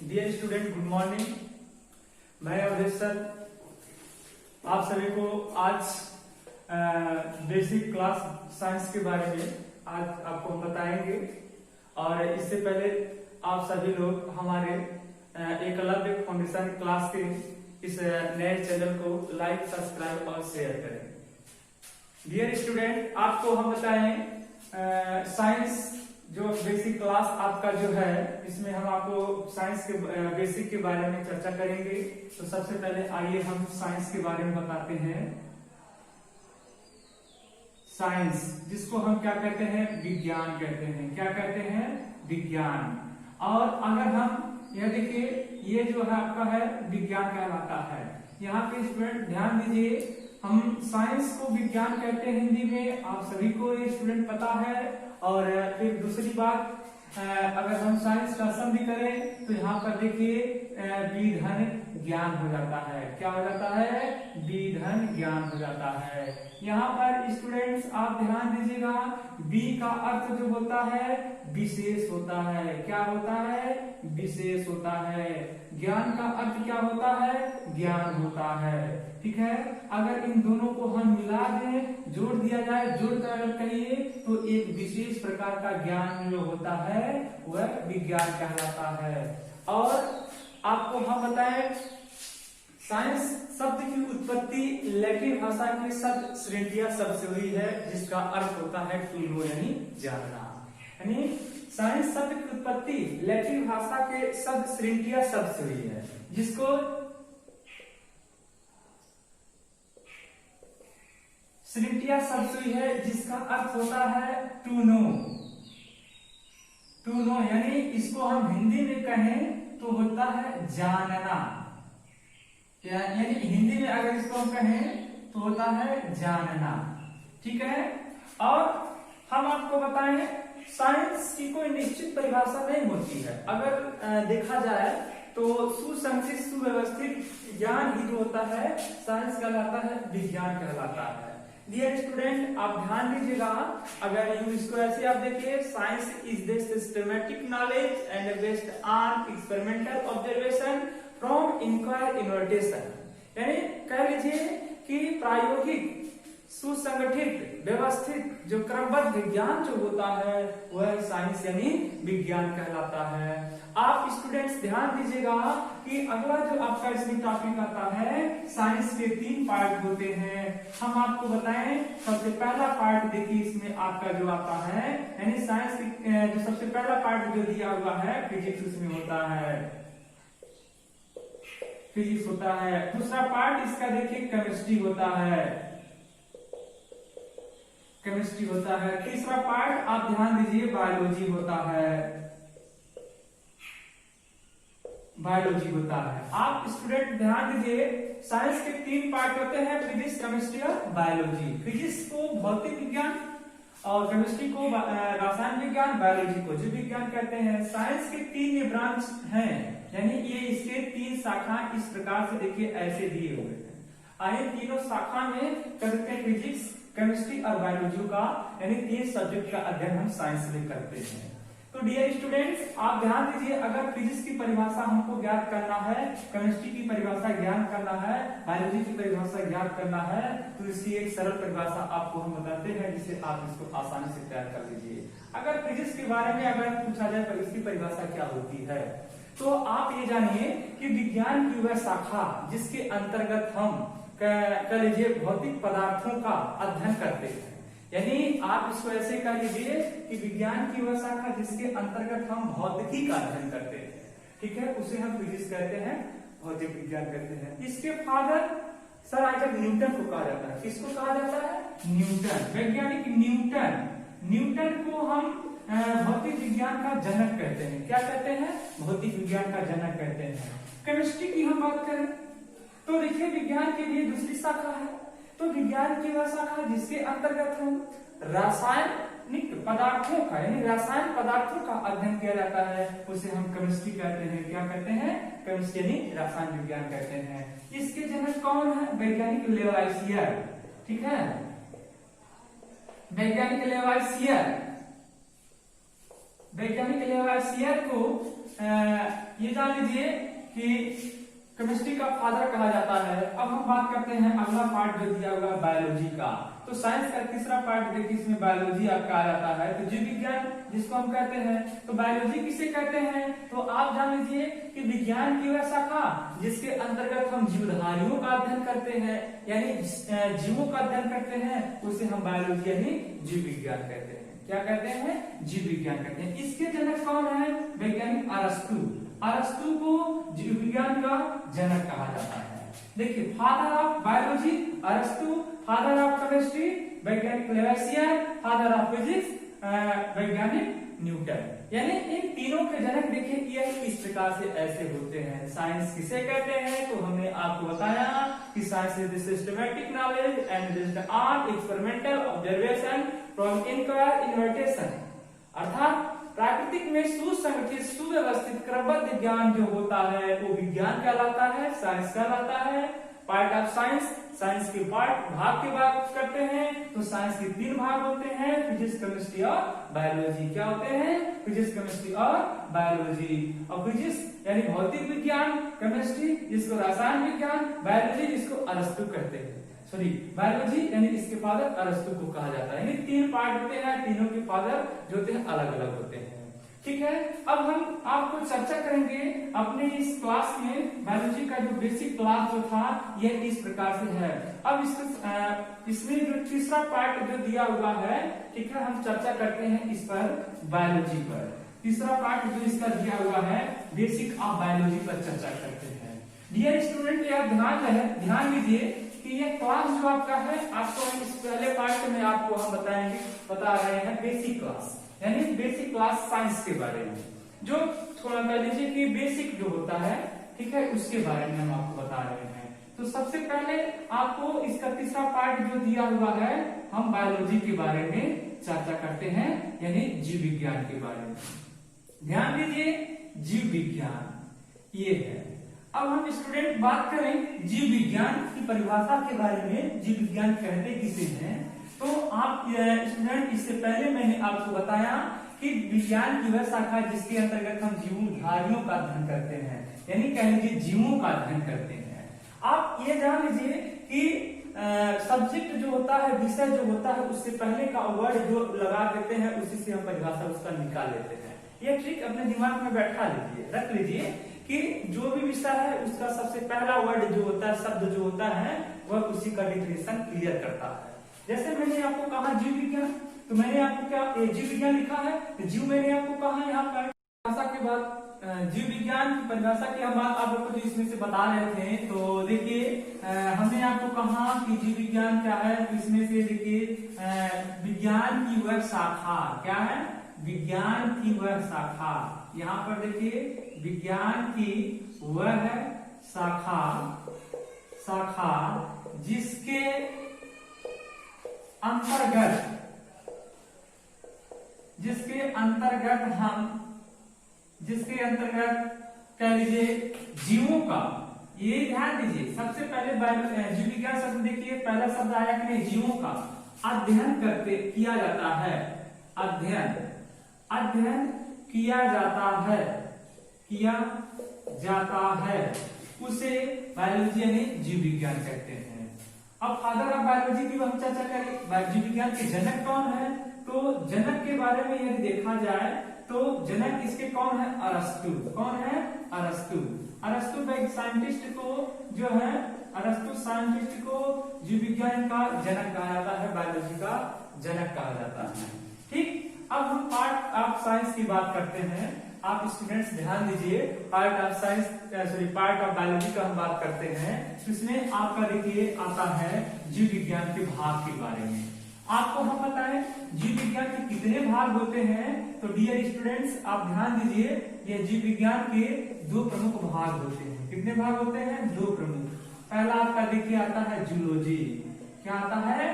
Dear student, good morning. मैं Awadhesh sir आप सभी को आज बेसिक क्लास साइंस के बारे में आज आपको हम बताएंगे। और इससे पहले आप सभी लोग हमारे एकलव्य फाउंडेशन क्लास के इस नए चैनल को लाइक, सब्सक्राइब और शेयर करें। डियर स्टूडेंट, आपको हम बताएं साइंस जो बेसिक क्लास आपका जो है, इसमें हम आपको साइंस के बेसिक के बारे में चर्चा करेंगे। तो सबसे पहले आइए हम साइंस के बारे में बताते हैं। साइंस जिसको हम क्या कहते हैं, विज्ञान कहते हैं। क्या कहते हैं, विज्ञान। और अगर हम यह देखिए, ये जो है आपका है विज्ञान कहलाता है। यहाँ पे स्टूडेंट ध्यान दीजिए, हम साइंस को विज्ञान कहते हैं हिंदी में, आप सभी को ये स्टूडेंट पता है। और फिर दूसरी बात, अगर हम साइंस का सम भी करें तो यहाँ पर देखिए विधन ज्ञान हो जाता है। क्या हो जाता है, विधन ज्ञान हो जाता है। यहाँ पर स्टूडेंट्स आप ध्यान दीजिएगा, बी का अर्थ जो होता है विशेष होता है। क्या होता है, विशेष होता है। ज्ञान का अर्थ क्या होता है, ज्ञान होता है। ठीक है, अगर इन दोनों को हम मिला दें, जोड़ दिया जाए, जोड़कर अगर कहिए तो एक विशेष प्रकार का ज्ञान जो होता है वह विज्ञान कहलाता है। और आपको हम बताएं, साइंस शब्द की उत्पत्ति लैटिन भाषा के शब्द श्रेणिया शब्द से हुई है, जिसका अर्थ होता है टू नो यानी जानना। यानी साइंस शब्द की उत्पत्ति लैटिन भाषा के शब्द श्रेणिया शब्द से हुई है, जिसको श्रेणिया शब्द से हुई है, जिसका अर्थ होता है टू नो। टू नो यानी इसको हम हिंदी में कहें तो होता है जानना। यानी हिंदी में अगर इसको हम कहें तो होता है जानना। ठीक है, और हम आपको बताएं साइंस की कोई निश्चित परिभाषा नहीं होती है। अगर देखा जाए तो सुसंगठित सुव्यवस्थित ज्ञान ही जो होता है साइंस कहलाता है, विज्ञान कहलाता है। डियर स्टूडेंट, आप ध्यान दीजिएगा, अगर इसको ऐसे आप देखिए, science is the systematic knowledge and based on experimental observation from inquiry inversion. यानी कह लीजिए कि प्रायोगिक सुसंगठित व्यवस्थित जो क्रमबद्ध ज्ञान जो होता है वह साइंस यानी विज्ञान कहलाता है। आप स्टूडेंट्स ध्यान दीजिएगा कि अगला जो आपका इसमें टॉपिक आता है, साइंस के 3 पार्ट होते हैं। हम आपको बताएं, सबसे पहला पार्ट देखिए इसमें आपका जो आता है, यानी साइंस जो सबसे पहला पार्ट जो दिया हुआ है फिजिक्स, उसमें होता है फिजिक्स होता है। दूसरा पार्ट इसका देखिए केमिस्ट्री होता है, केमिस्ट्री होता है। तीसरा पार्ट आप ध्यान दीजिए बायोलॉजी होता है, बायोलॉजी होता है। आप स्टूडेंट ध्यान दीजिए, साइंस के 3 पार्ट होते हैं, फिजिक्स, केमिस्ट्री और बायोलॉजी। फिजिक्स को भौतिक विज्ञान और केमिस्ट्री को रासायन विज्ञान, बायोलॉजी को जीव विज्ञान कहते हैं। साइंस के 3 ब्रांच हैं, यानी ये इसके 3 शाखा इस प्रकार से देखिए ऐसे दिए हुए हैं। आइए तीनों शाखा में करते हैं फिजिक्स, केमिस्ट्री और बायोलॉजी का, यानी 3 सब्जेक्ट का अध्ययन हम साइंस में करते हैं। तो डियर स्टूडेंट्स, आप ध्यान दीजिए, अगर फिजिक्स की परिभाषा हमको ज्ञात करना है, केमिस्ट्री की परिभाषा ज्ञात करना है, बायोलॉजी की परिभाषा ज्ञात करना है, तो इसकी एक सरल परिभाषा आपको हम बताते हैं, जिसे आप इसको आसानी से तैयार कर लीजिए। अगर फिजिक्स के बारे में अगर पूछा जाए तो इसकी परिभाषा क्या होती है, तो आप ये जानिए कि विज्ञान की वह शाखा जिसके अंतर्गत हम कह लीजिए भौतिक पदार्थों का अध्ययन करते हैं। यानी आप इसको ऐसे कह लीजिए कि विज्ञान की वह शाखा जिसके अंतर्गत हम भौतिकी का अध्ययन करते हैं। ठीक है, उसे हम फिजिक्स कहते हैं, भौतिक विज्ञान कहते हैं। इसके फादर सर आइजैक न्यूटन को कहा जाता है। किसको कहा जाता है, न्यूटन, वैज्ञानिक न्यूटन। न्यूटन को हम भौतिक विज्ञान का जनक कहते हैं। क्या कहते हैं, भौतिक विज्ञान का जनक कहते हैं। केमिस्ट्री की हम बात करें तो देखिए विज्ञान के लिए दूसरी शाखा है, तो विज्ञान की वह शाखा जिसके अंतर्गत हम रासायनिक पदार्थों का यानी रासायन पदार्थों का अध्ययन किया जाता है, उसे हम केमिस्ट्री कहते हैं। क्या कहते हैं, केमिस्ट्री यानी रासायन विज्ञान कहते हैं। इसके जनक कौन है, वैज्ञानिक लेवाइसियर। ठीक है, वैज्ञानिक लेवाइसियर को ये जान लीजिए कि केमिस्ट्री का फादर कहा जाता है। अब हम बात करते हैं अगला पार्ट जो दिया हुआ बायोलॉजी का। तो साइंस का तीसरा पार्ट देखिए, इसमें बायोलॉजी आपका आ जाता है। तो जीव विज्ञान जिसको हम कहते हैं, तो बायोलॉजी किसे कहते हैं? तो आप जान लीजिए कि विज्ञान की वह शाखा जिसके अंतर्गत हम जीवधारियों का अध्ययन करते हैं, यानी जीवों का अध्ययन करते हैं, उसे हम बायोलॉजी यानी जीव विज्ञान कहते हैं। क्या कहते हैं? जीव विज्ञान कहते हैं। इसके जनक कौन है? वैज्ञानिक अरस्तु। अरस्तु को जीव विज्ञान का जनक कहा जाता है। देखिए, फादर ऑफ बायोलॉजी अरस्तु, फादर ऑफ केमिस्ट्री वैज्ञानिक लेवेसियर, फादर ऑफ फिजिक्स वैज्ञानिक न्यूटन। यानी इन तीनों के जनक देखिए ये इस प्रकार से ऐसे होते हैं। साइंस किसे कहते हैं? तो हमने आपको बताया कि science is the systematic knowledge and is the art experimental observation from enquire invitation, अर्थात प्राकृतिक में सुसंगठित सुव्यवस्थित क्रमबद्ध ज्ञान जो होता है वो विज्ञान कहलाता है, साइंस कहलाता है। पार्ट ऑफ साइंस, साइंस के भाग की बात करते हैं तो साइंस के 3 भाग होते हैं, फिजिक्स केमिस्ट्री और बायोलॉजी। क्या होते हैं? फिजिक्स केमिस्ट्री और बायोलॉजी। और फिजिक्स यानी भौतिक विज्ञान, केमिस्ट्री जिसको रसायन विज्ञान, बायोलॉजी जिसको अरस्तु कहते हैं, सॉरी बायोलॉजी यानी इसके फादर अरस्तु को कहा जाता है। यानी 3 पार्ट होते हैं, तीनों के फादर जो होते हैं अलग अलग होते हैं। ठीक है, अब हम आपको चर्चा करेंगे अपने इस क्लास में। बायोलॉजी का जो बेसिक क्लास जो था ये इस प्रकार से है। अब इसमें जो तीसरा पार्ट जो दिया हुआ है, ठीक है, हम चर्चा करते हैं इस पर, बायोलॉजी पर। तीसरा पार्ट जो इसका दिया हुआ है बेसिक ऑफ बायोलॉजी पर चर्चा करते हैं। डियर स्टूडेंट, आप ध्यान दीजिए कि ये क्लास जो आपका है, आपको इस पहले पार्ट में आपको हम बता रहे हैं बेसिक क्लास, यानी बेसिक क्लास साइंस के बारे में। जो थोड़ा कह लीजिए कि बेसिक जो होता है, ठीक है, उसके बारे में हम आपको बता रहे हैं। तो सबसे पहले आपको इसका तीसरा पार्ट जो दिया हुआ है, हम बायोलॉजी के बारे में चर्चा करते हैं, यानी जीव विज्ञान के बारे में। ध्यान दीजिए, जीव विज्ञान ये है। अब हम स्टूडेंट बात करें जीव विज्ञान की परिभाषा के बारे में। जीव विज्ञान कहते किसे हैं? तो आप स्टूडेंट, इससे पहले मैंने आपको बताया कि विज्ञान की वह शाखा जिसके अंतर्गत हम जीवधारियों का अध्ययन करते हैं, यानी कह लीजिए जीवों का अध्ययन करते हैं। आप ये जान लीजिए कि सब्जेक्ट जो होता है, विषय जो होता है, उससे पहले का वर्ड जो लगा देते हैं उसी से हम परिभाषा उसका निकाल लेते हैं। ये ट्रिक अपने दिमाग में बैठा लीजिए, रख लीजिए कि जो भी विषय है उसका सबसे पहला वर्ड जो होता है, शब्द जो होता है, वह उसी का डिफिनेशन क्लियर करता है। जैसे मैंने आपको कहा जीव विज्ञान, तो मैंने आपको क्या जीव विज्ञान लिखा है, तो जीव मैंने आपको कहा यहाँ पर परिभाषा के बाद जीव विज्ञान की परिभाषा की हम बात आप लोग को जो इसमें से बता रहे थे। तो देखिए, हमने आपको कहा कि जीव विज्ञान क्या है, तो इसमें से देखिए विज्ञान की वह शाखा क्या है, विज्ञान की वह शाखा, यहाँ पर देखिए विज्ञान की वह शाखा जिसके अंतर्गत कह लीजिए जीवों का, ये ध्यान दीजिए सबसे पहले जीव विज्ञान शब्द देखिए, पहला शब्द आया कि नहीं, जीवों का अध्ययन किया जाता है, अध्ययन किया जाता है, उसे बायोलॉजी यानी जीव विज्ञान कहते हैं। अब फादर ऑफ बायोलॉजी की हम चर्चा करें, जीव विज्ञान के जनक कौन है? तो जनक के बारे में यदि देखा जाए तो जनक इसके कौन है? अरस्तु। कौन है? अरस्तु। अरस्तु साइंटिस्ट को जो है, अरस्तु साइंटिस्ट को जीव विज्ञान का जनक कहा जाता है, बायोलॉजी का जनक कहा जाता है। ठीक, अब हम पार्ट ऑफ साइंस की बात करते हैं। आप स्टूडेंट्स ध्यान दीजिए, पार्ट ऑफ बायोलॉजी का हम बात करते हैं। इसमें आपका देखिए आता है जीव विज्ञान के भाग के बारे में। आपको हम पता है जीव विज्ञान के कितने भाग होते हैं, तो डियर स्टूडेंट्स आप ध्यान दीजिए, ये जीव विज्ञान के 2 प्रमुख भाग होते हैं। कितने भाग होते हैं? 2 प्रमुख। पहला आपका देखिए आता है जूलॉजी। क्या आता है?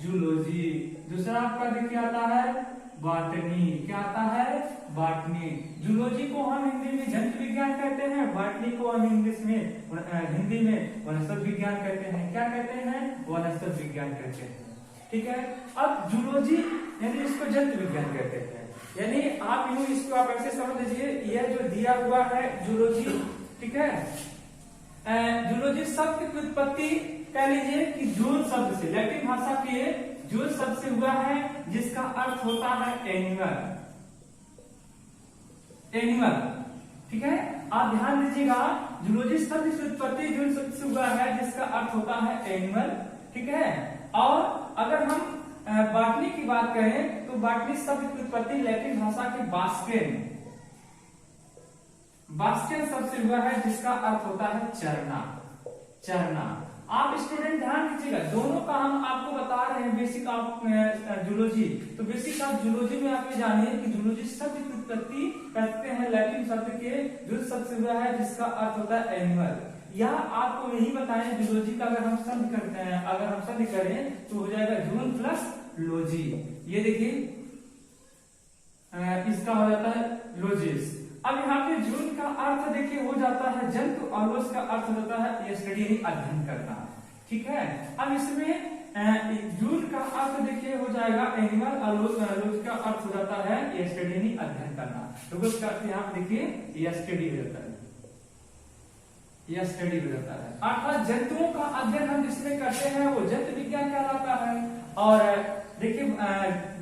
जूलॉजी। दूसरा आपका देखिए आता है बॉटनी। क्या आता है? बॉटनी। जूलॉजी को हम हिंदी में जंतु विज्ञान कहते हैं, बॉटनी को हम हिंदी में वनस्पति विज्ञान कहते हैं। क्या कहते हैं? वनस्पति विज्ञान कहते हैं। ठीक है, अब जूलॉजी यानी इसको जंतु विज्ञान कहते हैं। यानी आप यूं इसको आप ऐसे समझ लीजिए, यह जो दिया हुआ है जूलॉजी, ठीक है, जूलॉजी शब्द की उत्पत्ति कह लीजिए कि जूल शब्द से, लैटिन भाषा के जूल शब्द से हुआ है, जिसका अर्थ होता है एनिमल। एनिमल, ठीक है, आप ध्यान दीजिएगा, जूलॉजी शब्द की उत्पत्ति जूल शब्द से हुआ है, जिसका अर्थ होता है एनिमल, ठीक है। और अगर हम बॉटनी की बात करें तो बॉटनी शब्द की उत्पत्ति लैटिन भाषा के बास्केन शब्द से हुआ है, जिसका अर्थ होता है चरना। चरना, आप स्टूडेंट ध्यान दीजिएगा, दोनों का हम आपको बता रहे हैं बेसिक ऑफ जूलॉजी। तो बेसिक ऑफ जूलॉजी में आप ये जानिए कि जूलॉजी शब्द की उत्पत्ति करते हैं लैटिन शब्द के जूल शब्द से हुआ है, जिसका अर्थ होता है एनिमल। या आपको यही बताएं, जूलॉजी का अगर हम शब्द करते हैं, अगर हम शब्द करें तो हो जाएगा जून प्लस लॉजी। ये देखिए इसका हो जाता है लॉजिस। अब यहाँ पे जून का अर्थ देखिए हो जाता है जंतु, और लॉज का अर्थ हो जाता है स्टडी यानी अध्ययन करना, ठीक है। अब इसमें जून का अर्थ देखिए हो जाएगा एनिमल, और लॉज का अर्थ हो जाता है स्टडी यानी अध्ययन करना। तो उसका अर्थ यहाँ पे देखिए स्टडी हो जाता है, यह स्टडी हो जाता है, अर्थात जंतुओं का अध्ययन हम जिसमें करते हैं वो जंतु विज्ञान कहलाता है। और देखिए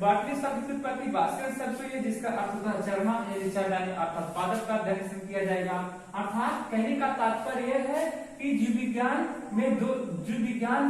बॉटनी शब्द की उत्पत्ति बास्केन शब्द से है, जिसका अर्थ होता है चरमा, अर्थात पादप का अध्ययन किया जाएगा। अर्थात कहने का तात्पर्य यह है कि जीव विज्ञान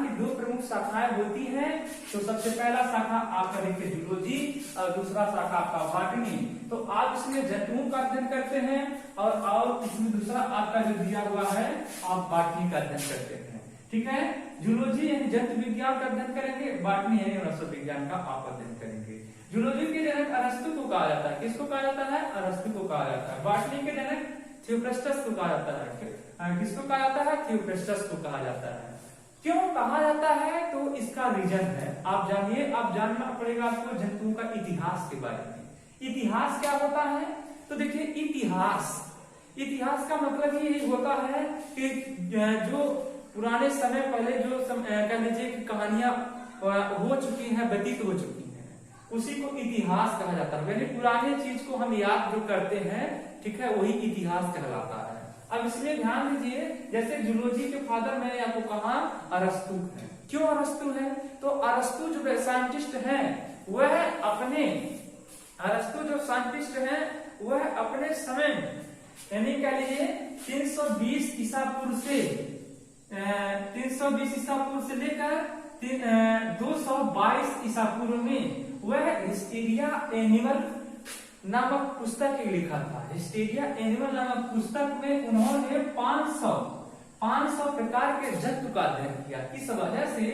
की दो प्रमुख शाखाएं होती हैं। तो सबसे पहला शाखा आपका देखिए जूलॉजी, और दूसरा शाखा आपका बॉटनी। तो आप इसमें जंतुओं का अध्ययन करते हैं, और इसमें दूसरा आपका जो दिया हुआ है आप बॉटनी का अध्ययन करते हैं, ठीक है। जूलॉजी यानी जंतु विज्ञान का अध्ययन करेंगे, बॉटनी यानी वनस्पति विज्ञान का आप अध्ययन करेंगे। जूलॉजी के जनक अरस्तु को कहा जाता है, किसको कहा जाता है? अरस्तु को कहा जाता है। बॉटनी के जनक थियोफ्रास्टस को कहा जाता है, किसको कहा जाता है? थियोफ्रास्टस को कहा जाता है। क्यों कहा जाता है? तो इसका रीजन है, आप जानिए, आप जानना पड़ेगा आपको जंतुओं का इतिहास के बारे में। इतिहास क्या होता है? तो देखिए इतिहास का मतलब ये होता है कि जो पुराने समय पहले जो कह लीजिए कि कहानियां हो चुकी हैं, व्यतीत हो चुकी हैं, उसी को इतिहास कहा जाता है। यानी पुराने चीज को हम याद जो करते हैं, ठीक है, वही इतिहास कहलाता है। अब इसमें ध्यान दीजिए, जैसे जूलॉजी के फादर मैंने आपको कहा अरस्तु है। क्यों अरस्तु है? तो अरस्तु जो साइंटिस्ट हैं वह अपने समय यानी कह लीजिए 320 ईसा पूर्व से लेकर 222 ईसा पूर्व में वह हिस्टीरिया एनिमल नामक पुस्तक लिखा था। हिस्टीरिया एनिमल नामक पुस्तक में उन्होंने 500 प्रकार के जंतु का अध्ययन किया। इस वजह से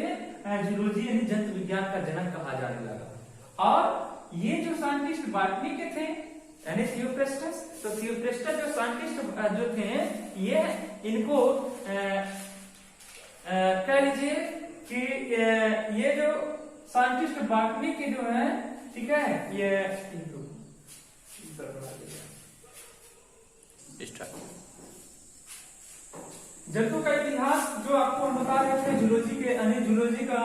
जूलॉजी यानी जंतु विज्ञान का जनक कहा जाने लगा। और ये जो साइंटिस्ट बॉटनी के थे यानी थियोफ्रास्टस, तो थियोफ्रास्टस जो साइंटिस्ट जो थे, ये इनको कह लीजिए कि ये जो साइंटिस्ट बॉटनी के जो है, ठीक है, ये जंतु का इतिहास जो आपको हम बता रहे थे, जूलॉजी का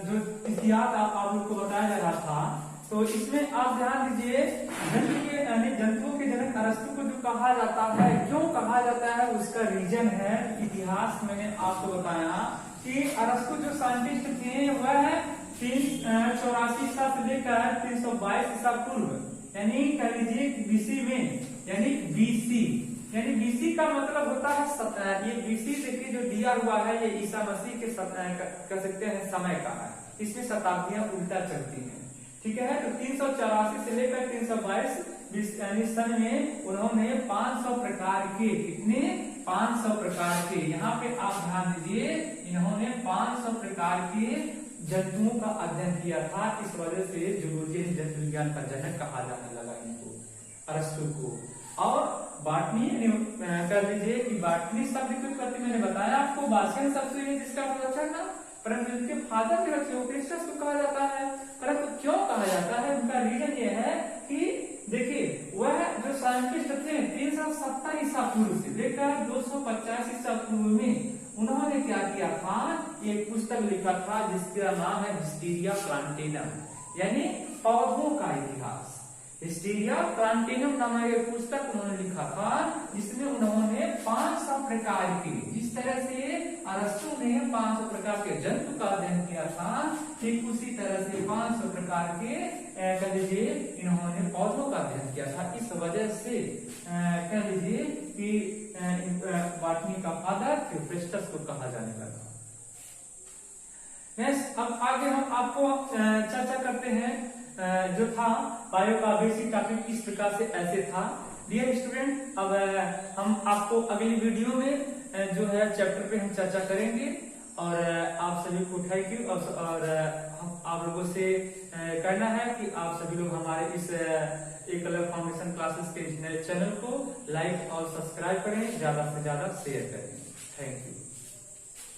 जो इतिहास आप लोग को बताया जा रहा था, तो इसमें आप ध्यान दीजिए, जंतुओं के जनक अरस्तु को जो कहा जाता है, क्यों कहा जाता है, उसका रीजन है इतिहास। मैंने आपको बताया कि अरस्तु जो साइंटिस्ट थे वह 384 ईसा से लेकर 322 ईसा पूर्व यानी कह लीजिए बीसी में, यानी बीसी का मतलब होता है ये बीसी देखिए जो दिया हुआ है, ये ईसा मसीह के कह सकते हैं समय का है। इसमें शताब्दियां उल्टा चलती हैं, ठीक है। तो 384 से लेकर 322 यानी सन में उन्होंने 500 प्रकार के, कितने? 500 प्रकार के, यहाँ पे आप ध्यान दीजिए, इन्होंने 500 प्रकार के जंतुओं का अध्ययन किया था। इस वजह से जूलॉजी जंतु विज्ञान का जनक कहा जाने लगा इनको, अरस्तु को। और बॉटनी कर लीजिए कि बॉटनी शब्द की उत्पत्ति मैंने बताया आपको बास्केन शब्द से, जिसका मतलब चढ़ना, परंतु इसके फादर जो थियोफ्रास्टस को कहा जाता है। परंतु क्यों कहा जाता है? उनका रीजन ये है कि देखिए, वह जो साइंटिस्ट थे 370 ईसा पूर्व से लेकर 250 ईसा पूर्व में उन्होंने क्या किया था, एक पुस्तक लिखा था जिसका नाम है हिस्टीरिया प्लांटेनम, यानी पौधों का इतिहास। हिस्टीरिया प्लांटेनम नामक एक पुस्तक उन्होंने लिखा था, जिसमें उन्होंने 500 प्रकार के, जिस तरह से अरस्तु ने 500 प्रकार के जंतु का अध्ययन किया था, ठीक उसी तरह से 500 प्रकार के कह लीजिए इन्होंने पौधों का अध्ययन किया था। इस वजह से कह लीजिए कि बॉटनी का फादर थियोफ्रास्टस को कहा जाने लगा। नेक्स्ट, अब आगे हम आपको चर्चा करते हैं जो था बायो का बेसिक टॉपिक इस प्रकार से ऐसे था। डियर स्टूडेंट, अब हम आपको अगली वीडियो में जो है चैप्टर पे हम चर्चा करेंगे, और आप सभी को थैंक यू। और हम आप लोगों से करना है कि आप सभी लोग हमारे इस एकलव्य फाउंडेशन क्लासेस के चैनल को लाइक और सब्सक्राइब करें, ज्यादा से ज्यादा शेयर करें। Thank you.